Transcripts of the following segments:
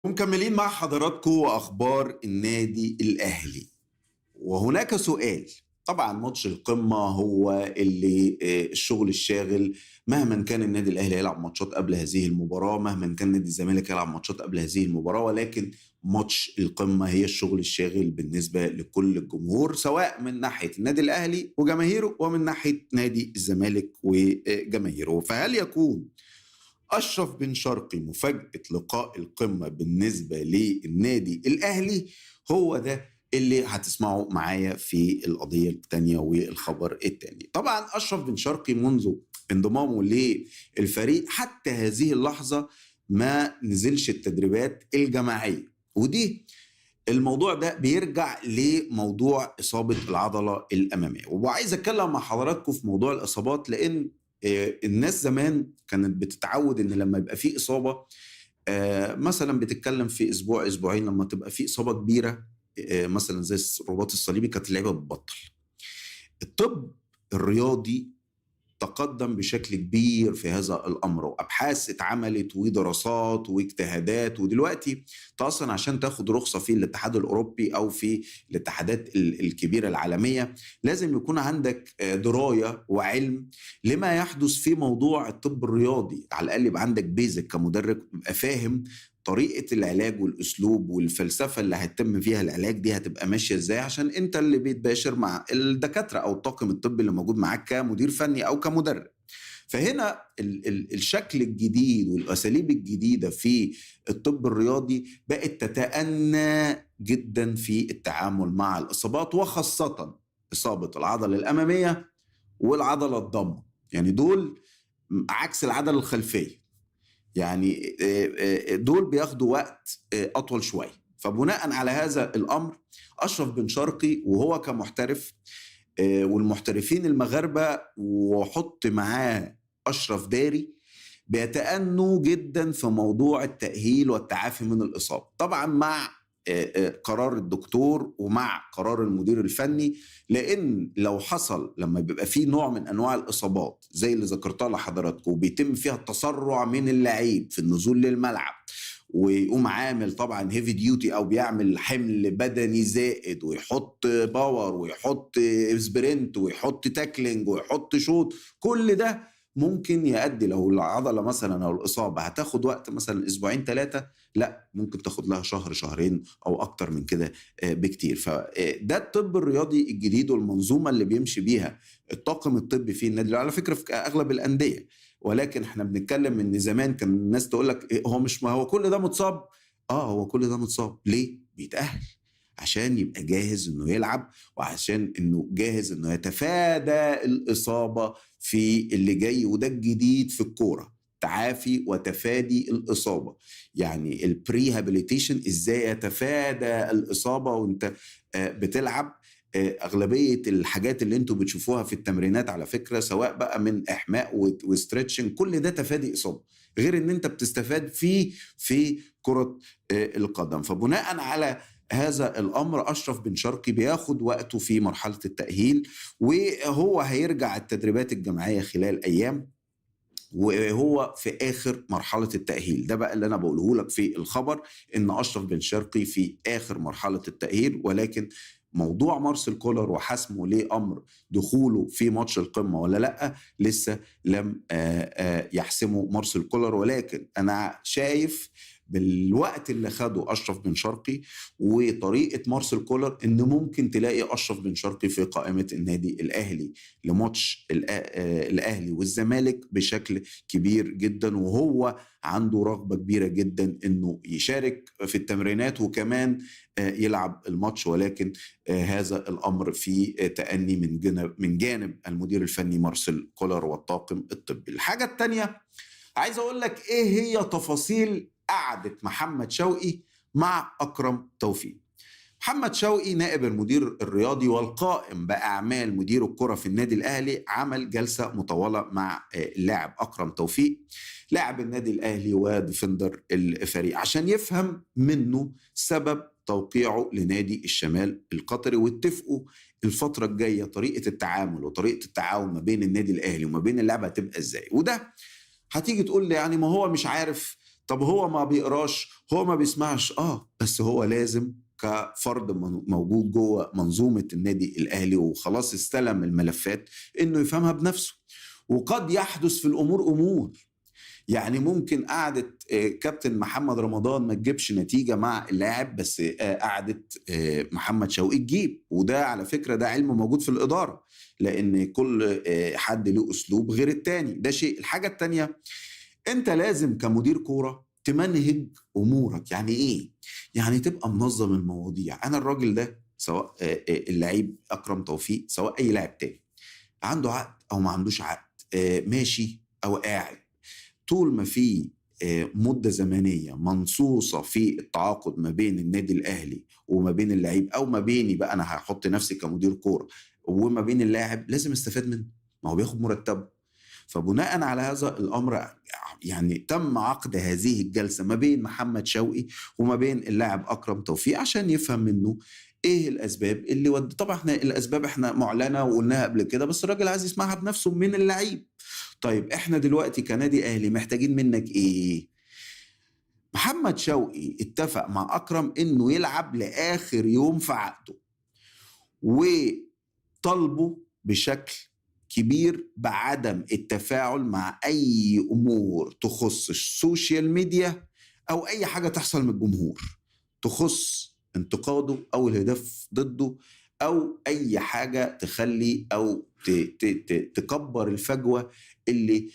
ومكملين مع حضراتكم وأخبار النادي الأهلي. وهناك سؤال، طبعا ماتش القمة هو اللي الشغل الشاغل. مهما كان النادي الأهلي يلعب ماتشات قبل هذه المباراة، مهما كان نادي الزمالك يلعب ماتشات قبل هذه المباراة، ولكن ماتش القمة هي الشغل الشاغل بالنسبة لكل الجمهور، سواء من ناحية النادي الأهلي وجماهيره ومن ناحية نادي الزمالك وجماهيره. فهل يكون أشرف بن شرقي مفاجأة لقاء القمة بالنسبة للنادي الأهلي؟ هو ده اللي هتسمعوا معايا في القضية الثانية والخبر الثاني. طبعا أشرف بن شرقي منذ انضمامه للفريق حتى هذه اللحظة ما نزلش التدريبات الجماعية، ودي الموضوع ده بيرجع لموضوع إصابة العضلة الأمامية. وعايز أتكلم مع حضراتكم في موضوع الإصابات، لأن الناس زمان كانت بتتعود ان لما يبقى في اصابه، مثلا بتتكلم في اسبوع اسبوعين، لما تبقى في اصابه كبيره مثلا زي الرباط الصليبي كانت اللعيبه بتبطل. الطب الرياضي تقدم بشكل كبير في هذا الامر، وابحاث اتعملت ودراسات واجتهادات، ودلوقتي انت اصلا عشان تاخد رخصه في الاتحاد الاوروبي او في الاتحادات الكبيره العالميه لازم يكون عندك درايه وعلم لما يحدث في موضوع الطب الرياضي. على الاقل يبقى عندك بيزك كمدرب، يبقى فاهم طريقة العلاج والأسلوب والفلسفة اللي هيتم فيها العلاج دي هتبقى ماشية ازاي، عشان انت اللي بيتباشر مع الدكاترة أو الطاقم الطبي اللي موجود معاك كمدير فني أو كمدرب. فهنا الشكل الجديد والأساليب الجديدة في الطب الرياضي بقت تتأنى جدا في التعامل مع الإصابات، وخاصة إصابة العضلة الأمامية والعضلة الضمة. يعني دول عكس العضلة الخلفية، يعني دول بياخدوا وقت أطول شوية. فبناء على هذا الأمر أشرف بن شرقي وهو كمحترف والمحترفين المغاربة وحط معاه أشرف داري بيتأنوا جدا في موضوع التأهيل والتعافي من الإصابة، طبعا مع قرار الدكتور ومع قرار المدير الفني. لأن لو حصل لما بيبقى فيه نوع من أنواع الإصابات زي اللي ذكرتها لحضراتكم وبيتم فيها التسرع من اللعيب في النزول للملعب ويقوم عامل طبعا هيفي ديوتي او بيعمل حمل بدني زائد ويحط باور ويحط سبرنت ويحط تاكلينج ويحط شوط، كل ده ممكن يؤدي لو العضله مثلا او الاصابه هتاخد وقت مثلا اسبوعين ثلاثه، لا ممكن تاخد لها شهر شهرين او اكتر من كده بكتير. فده الطب الرياضي الجديد والمنظومه اللي بيمشي بيها الطاقم الطبي في النادي على فكره في اغلب الانديه. ولكن احنا بنتكلم ان زمان كان الناس تقول لك هو مش، ما هو كل ده متصاب. هو كل ده متصاب ليه؟ بيتأهل عشان يبقى جاهز انه يلعب، وعشان انه جاهز انه يتفادى الإصابة في اللي جاي. وده الجديد في الكورة، تعافي وتفادي الإصابة. يعني البريهابيليتيشن، ازاي يتفادى الإصابة وانت بتلعب. أغلبية الحاجات اللي انتوا بتشوفوها في التمرينات على فكرة سواء بقى من إحماء وستريتشنج، كل ده تفادي إصابة، غير ان انت بتستفاد فيه في كرة القدم. فبناء على هذا الأمر أشرف بن شرقي بياخد وقته في مرحلة التأهيل، وهو هيرجع التدريبات الجماعية خلال أيام، وهو في آخر مرحلة التأهيل. ده بقى اللي أنا بقوله لك في الخبر، إن أشرف بن شرقي في آخر مرحلة التأهيل. ولكن موضوع مارسيل كولر وحسمه لأمر دخوله في ماتش القمة ولا لأ لسه لم يحسمه مارسيل كولر. ولكن أنا شايف بالوقت اللي خده أشرف بن شرقي وطريقة مارسيل كولر إن ممكن تلاقي أشرف بن شرقي في قائمة النادي الأهلي لماتش الأهلي والزمالك بشكل كبير جدا، وهو عنده رغبة كبيرة جدا إنه يشارك في التمرينات وكمان يلعب الماتش. ولكن هذا الأمر في تأني من جانب المدير الفني مارسيل كولر والطاقم الطبي. الحاجة التانية عايز أقول لك إيه هي تفاصيل قعدة محمد شوقي مع أكرم توفيق. محمد شوقي نائب المدير الرياضي والقائم بأعمال مدير الكرة في النادي الأهلي عمل جلسة مطولة مع اللاعب أكرم توفيق لاعب النادي الأهلي وديفندر الفريق عشان يفهم منه سبب توقيعه لنادي الشمال القطري، واتفقوا الفترة الجاية طريقة التعامل وطريقة التعاون ما بين النادي الأهلي وما بين اللاعب هتبقى ازاي. وده هتيجي تقول لي يعني ما هو مش عارف طب هو ما بيقراش، هو ما بيسمعش، بس هو لازم كفرد موجود جوه منظومة النادي الأهلي وخلاص استلم الملفات إنه يفهمها بنفسه. وقد يحدث في الأمور أمور، يعني ممكن قعدة كابتن محمد رمضان ما تجيبش نتيجة مع اللاعب، بس قعدة محمد شوقي تجيب. وده على فكرة ده علم موجود في الإدارة، لأن كل حد له أسلوب غير التاني. ده شيء. الحاجة التانية، انت لازم كمدير كورة تمنهج امورك. يعني ايه؟ يعني تبقى منظم المواضيع. انا الراجل ده سواء اللعيب اكرم توفيق، سواء اي لاعب تاني، عنده عقد او ما عندوش عقد، ماشي او قاعد، طول ما في مدة زمنية منصوصة في التعاقد ما بين النادي الأهلي وما بين اللعيب، أو ما بيني بقى أنا هحط نفسي كمدير كورة وما بين اللاعب، لازم استفاد منه، ما هو بياخد مرتبه. فبناء على هذا الأمر يعني تم عقد هذه الجلسة ما بين محمد شوقي وما بين اللاعب أكرم توفيق عشان يفهم منه ايه الاسباب اللي طبعا احنا الاسباب احنا معلنه وقلناها قبل كده، بس الراجل عايز يسمعها بنفسه من اللعيب. طيب احنا دلوقتي كنادي اهلي محتاجين منك ايه؟ محمد شوقي اتفق مع اكرم انه يلعب لاخر يوم في عقده، وطلبه بشكل كبير بعدم التفاعل مع اي امور تخص السوشيال ميديا او اي حاجه تحصل من الجمهور تخص انتقاده او الهدف ضده، او اي حاجه تخلي او تكبر الفجوه اللي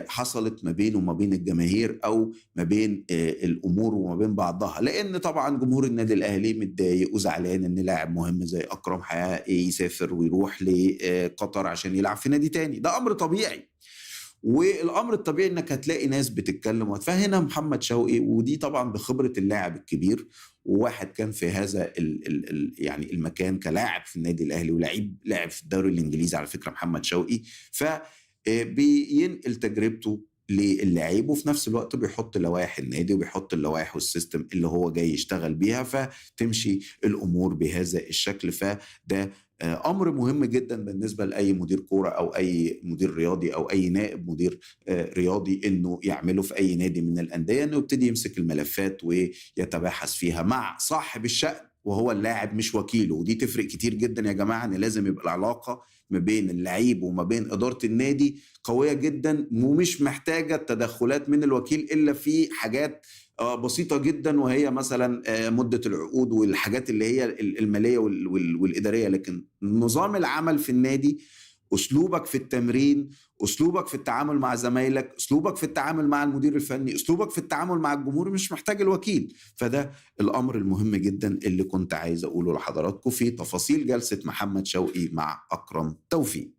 حصلت ما بينه وما بين الجماهير، او ما بين الامور وما بين بعضها. لان طبعا جمهور النادي الاهلي متضايق وزعلان ان لاعب مهم زي اكرم يسافر ويروح لقطر عشان يلعب في نادي تاني. ده امر طبيعي، والامر الطبيعي انك هتلاقي ناس بتتكلم. فهنا محمد شوقي، ودي طبعا بخبره اللاعب الكبير، وواحد كان في هذا ال يعني المكان كلاعب في النادي الاهلي ولعيب لعب في الدوري الانجليزي على فكره محمد شوقي، ف بينقل تجربته للاعيب، وفي نفس الوقت بيحط لوائح النادي وبيحط اللوائح والسيستم اللي هو جاي يشتغل بيها، فتمشي الامور بهذا الشكل. فده امر مهم جدا بالنسبه لاي مدير كوره او اي مدير رياضي او اي نائب مدير رياضي انه يعمله في اي نادي من الانديه، انه يبتدي يمسك الملفات ويتباحث فيها مع صاحب الشأن وهو اللاعب مش وكيله. ودي تفرق كتير جدا يا جماعه، ان لازم يبقى العلاقه ما بين اللعيب وما بين اداره النادي قويه جدا، ومش محتاجه تدخلات من الوكيل الا في حاجات بسيطة جدا، وهي مثلا مدة العقود والحاجات اللي هي المالية والإدارية. لكن نظام العمل في النادي، أسلوبك في التمرين، أسلوبك في التعامل مع زمايلك، أسلوبك في التعامل مع المدير الفني، أسلوبك في التعامل مع الجمهور، مش محتاج الوكيل. فده الأمر المهم جدا اللي كنت عايز أقوله لحضراتكم في تفاصيل جلسة محمد شوقي مع أكرم توفيق.